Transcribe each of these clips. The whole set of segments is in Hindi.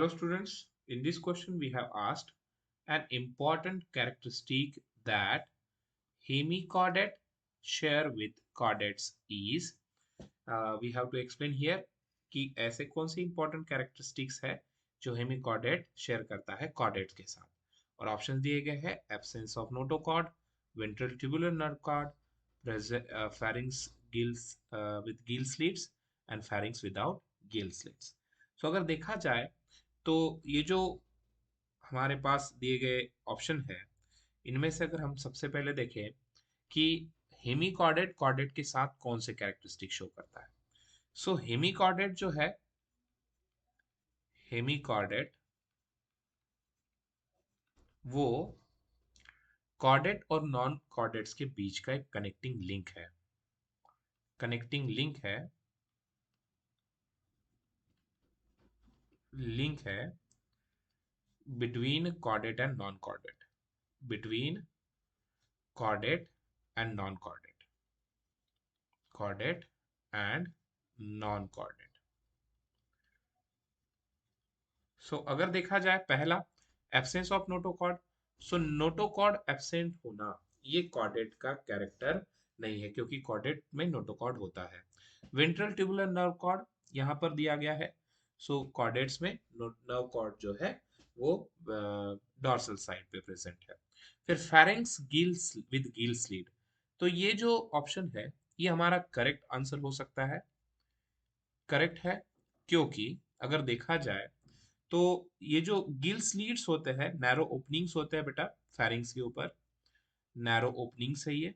Hello students, in this question we have asked an important characteristic that hemichordate share with chordates is we have to explain here कि ऐसे कौन से important characteristics है जो hemichordate share करता है chordates के साथ और options दिए गए हैं absence of notochord, ventral tubular nerve cord, pharynx gills with gill slits and pharynx without gill slits. So अगर देखा जाए तो ये जो हमारे पास दिए गए ऑप्शन है इनमें से अगर हम सबसे पहले देखें कि हेमिकॉर्डेट कॉर्डेट के साथ कौन से कैरेक्टरिस्टिक शो करता है सो हेमिकॉर्डेट जो है हेमिकॉर्डेट वो कॉर्डेट और नॉन कॉर्डेट्स के बीच का एक कनेक्टिंग लिंक है between chordate and non chordate between chordate and non chordate and non chordate so अगर देखा जाए पहला absence of notochord so notochord absent होना ये कॉर्डेट का कैरेक्टर नहीं है क्योंकि कॉर्डेट में नोटोकॉर्ड होता है वेंट्रल ट्यूबुलर नर्व कॉर्ड यहाँ पर दिया गया है सो कॉर्डेट्स में नर्व कॉर्ड जो है वो डॉर्सल साइड पे प्रेजेंट है फिर pharynx gills with Gill slit तो ये जो ऑप्शन है ये हमारा करेक्ट आंसर हो सकता है करेक्ट है क्योंकि अगर देखा जाए तो ये जो गिल स्लीट्स होते हैं नैरो ओपनिंग्स होते हैं बेटा फेरिंग्स के ऊपर नैरो ओपनिंग्स है ये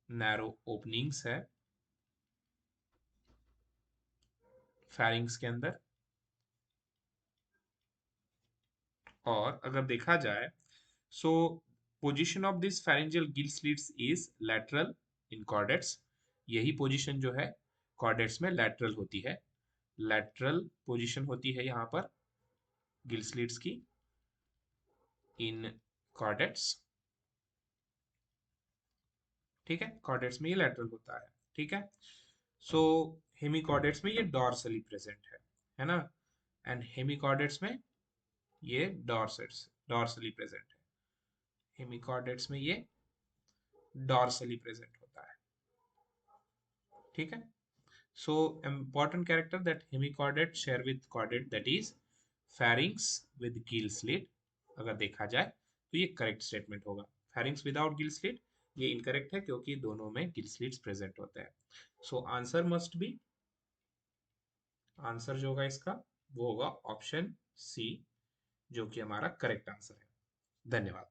नैरो ओपनिंग्स है फेरिंग्स के अंदर और अगर देखा जाए so position of this pharyngeal gill slits is lateral in chordates यही पोजीशन जो है कॉर्डेट्स में लैटरल होती है लैटरल पोजीशन होती है यहाँ पर गिल स्लीट्स की इन कॉर्डेट्स ठीक है कॉर्डेट्स में ये लैटरल होता है ठीक है सो हेमिकॉर्डेट्स में ये डॉर्सली प्रेजेंट है ना एंड हेमिकॉर्डेट्स में ये डॉर्सली प्रेजेंट है हेमिकॉर्डेट्स में ये डॉर्सली प्रेजेंट होता है ठीक है सो important character that hemichordate share with chordate that is pharynx with gill slit अगर देखा जाए तो ये करेक्ट स्टेटमेंट होगा pharynx without gill slit ये इनकरेक्ट है क्योंकि दोनों में गिल स्लिट्स प्रेजेंट होते हैं so answer must be answer जो होगा इसका वो होगा ऑप्शन सी जो कि हमारा करेक्ट आंसर है धन्यवाद